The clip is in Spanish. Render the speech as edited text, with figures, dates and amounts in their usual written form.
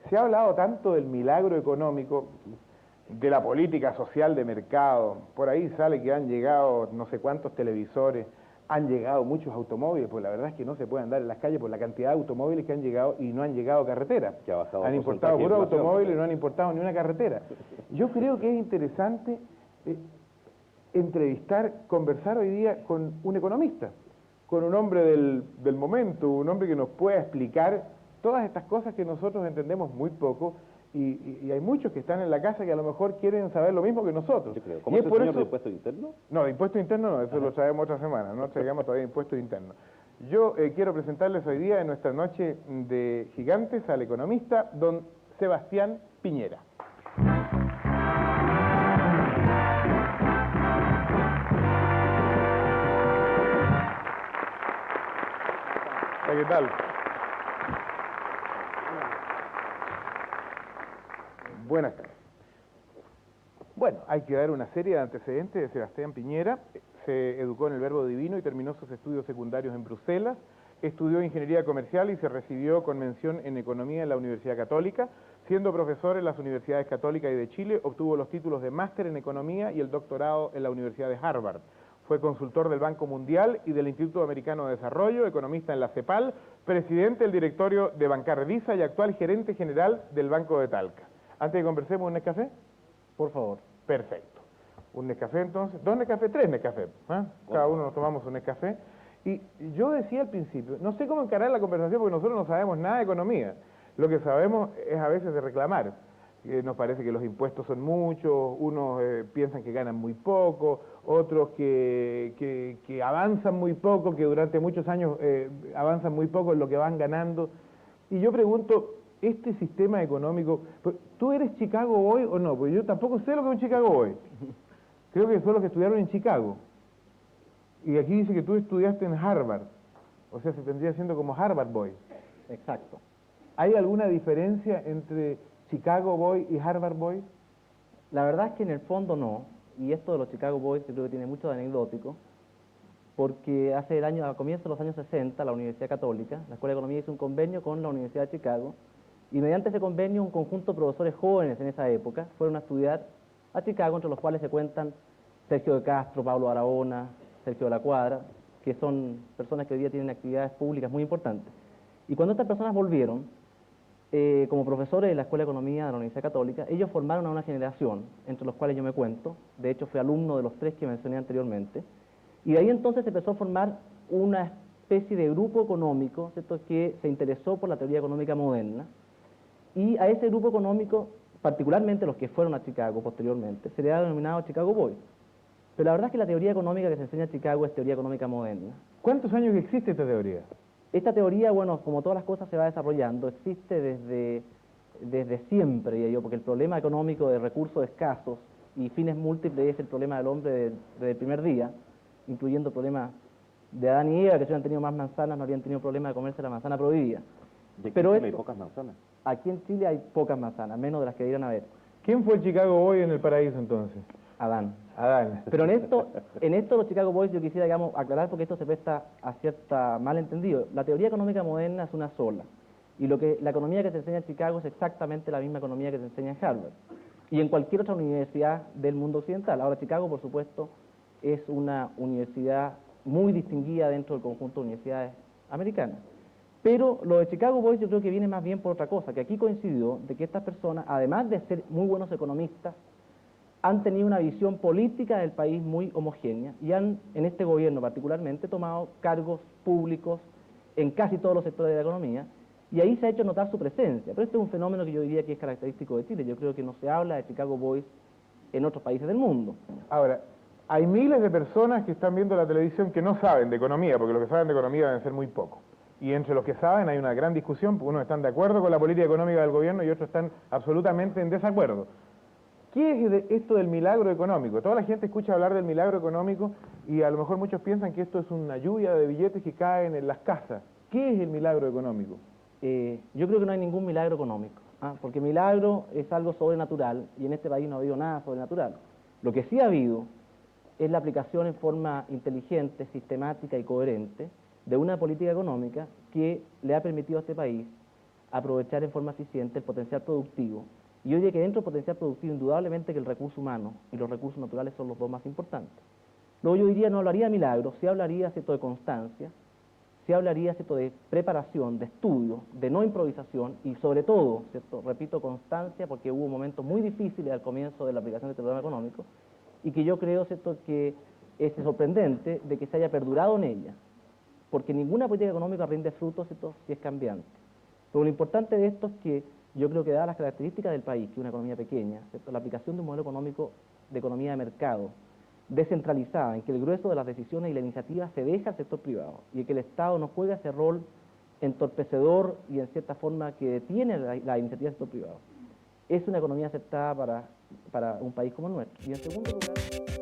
Se ha hablado tanto del milagro económico, de la política social de mercado. Por ahí sale que han llegado no sé cuántos televisores, han llegado muchos automóviles, pues la verdad es que no se puede andar en las calles por la cantidad de automóviles que han llegado y no han llegado a carretera. Han importado puro automóvil y no han importado ni una carretera. Yo creo que es interesante conversar hoy día con un economista, con un hombre del momento, un hombre que nos pueda explicar todas estas cosas que nosotros entendemos muy poco, y hay muchos que están en la casa que a lo mejor quieren saber lo mismo que nosotros. Yo creo. ¿Cómo es el señor de impuesto interno? No, de impuesto interno no, eso lo sabemos otra semana, no traigamos todavía impuesto interno. Yo quiero presentarles hoy día en nuestra noche de gigantes al economista don Sebastián Piñera. ¿Qué tal? Buenas tardes. Bueno, hay que dar una serie de antecedentes de Sebastián Piñera. Se educó en el Verbo Divino y terminó sus estudios secundarios en Bruselas. Estudió Ingeniería Comercial y se recibió con mención en Economía en la Universidad Católica. Siendo profesor en las Universidades Católica y de Chile, obtuvo los títulos de Máster en Economía y el doctorado en la Universidad de Harvard. Fue consultor del Banco Mundial y del Instituto Americano de Desarrollo, economista en la CEPAL, presidente del directorio de Bancarvisa y actual gerente general del Banco de Talca. Antes de conversemos, ¿un Nescafé? Por favor. Perfecto. Un Nescafé entonces, 2 Nescafé, 3 Nescafé. Cada uno nos tomamos un Nescafé. Y yo decía al principio, no sé cómo encarar la conversación porque nosotros no sabemos nada de economía. Lo que sabemos es a veces de reclamar. Nos parece que los impuestos son muchos, unos piensan que ganan muy poco, otros que avanzan muy poco, que durante muchos años avanzan muy poco en lo que van ganando. Y yo pregunto, este sistema económico, ¿tú eres Chicago Boy o no? Porque yo tampoco sé lo que es un Chicago Boy. Creo que son los que estudiaron en Chicago. Y aquí dice que tú estudiaste en Harvard. O sea, se tendría siendo como Harvard Boy. Exacto. ¿Hay alguna diferencia entre Chicago Boy y Harvard Boy? La verdad es que en el fondo no. Y esto de los Chicago Boys yo creo que tiene mucho de anecdótico. Porque a comienzos de los años 60, la Universidad Católica, la Escuela de Economía, hizo un convenio con la Universidad de Chicago. Y mediante ese convenio, un conjunto de profesores jóvenes en esa época fueron a estudiar a Chicago, entre los cuales se cuentan Sergio de Castro, Pablo Aragona, Sergio de la Cuadra, que son personas que hoy día tienen actividades públicas muy importantes. Y cuando estas personas volvieron, como profesores de la Escuela de Economía de la Universidad Católica, ellos formaron a una generación, entre los cuales yo me cuento. De hecho, fui alumno de los 3 que mencioné anteriormente. Y de ahí entonces se empezó a formar una especie de grupo económico, ¿cierto?, que se interesó por la teoría económica moderna. Y a ese grupo económico, particularmente los que fueron a Chicago posteriormente, se le ha denominado Chicago Boys. Pero la verdad es que la teoría económica que se enseña en Chicago es teoría económica moderna. ¿Cuántos años existe esta teoría? Esta teoría, bueno, como todas las cosas se va desarrollando, existe desde siempre, diría yo, porque el problema económico de recursos escasos y fines múltiples es el problema del hombre desde el primer día, incluyendo el problema de Adán y Eva, que si hubieran tenido más manzanas no habrían tenido problema de comerse la manzana prohibida. Pero hay pocas manzanas. Aquí en Chile hay pocas manzanas, menos de las que debieran haber. ¿Quién fue el Chicago Boy en el paraíso entonces? Adán. Adán. Pero en esto los Chicago Boys yo quisiera, digamos, aclarar porque esto se presta a cierta malentendido. La teoría económica moderna es una sola. Y la economía que se enseña en Chicago es exactamente la misma economía que se enseña en Harvard. Y en cualquier otra universidad del mundo occidental. Ahora, Chicago, por supuesto, es una universidad muy distinguida dentro del conjunto de universidades americanas. Pero lo de Chicago Boys yo creo que viene más bien por otra cosa, que aquí coincidió de que estas personas, además de ser muy buenos economistas, han tenido una visión política del país muy homogénea y han, en este gobierno particularmente, tomado cargos públicos en casi todos los sectores de la economía, y ahí se ha hecho notar su presencia. Pero este es un fenómeno que yo diría que es característico de Chile. Yo creo que no se habla de Chicago Boys en otros países del mundo. Ahora, hay miles de personas que están viendo la televisión que no saben de economía, porque los que saben de economía deben ser muy pocos. Y entre los que saben hay una gran discusión, porque unos están de acuerdo con la política económica del gobierno y otros están absolutamente en desacuerdo. ¿Qué es esto del milagro económico? Toda la gente escucha hablar del milagro económico y a lo mejor muchos piensan que esto es una lluvia de billetes que caen en las casas. ¿Qué es el milagro económico? Yo creo que no hay ningún milagro económico, porque milagro es algo sobrenatural y en este país no ha habido nada sobrenatural. Lo que sí ha habido es la aplicación en forma inteligente, sistemática y coherente de una política económica que le ha permitido a este país aprovechar en forma eficiente el potencial productivo. Y yo diría que dentro del potencial productivo, indudablemente que el recurso humano y los recursos naturales son los dos más importantes. Luego yo diría, no hablaría de milagros, sí hablaría, ¿cierto?, de constancia, sí hablaría, ¿cierto?, de preparación, de estudio, de no improvisación y sobre todo, ¿cierto?, repito, constancia, porque hubo momentos muy difíciles al comienzo de la aplicación del programa económico y que yo creo, ¿cierto?, que es sorprendente de que se haya perdurado en ella, porque ninguna política económica rinde frutos, ¿cierto?, si es cambiante. Pero lo importante de esto es que yo creo que dadas las características del país, que es una economía pequeña, ¿cierto?, la aplicación de un modelo económico de economía de mercado, descentralizada, en que el grueso de las decisiones y la iniciativa se deja al sector privado y en que el Estado no juega ese rol entorpecedor y en cierta forma que detiene la iniciativa del sector privado. Es una economía aceptada para un país como el nuestro. Y en segundo lugar...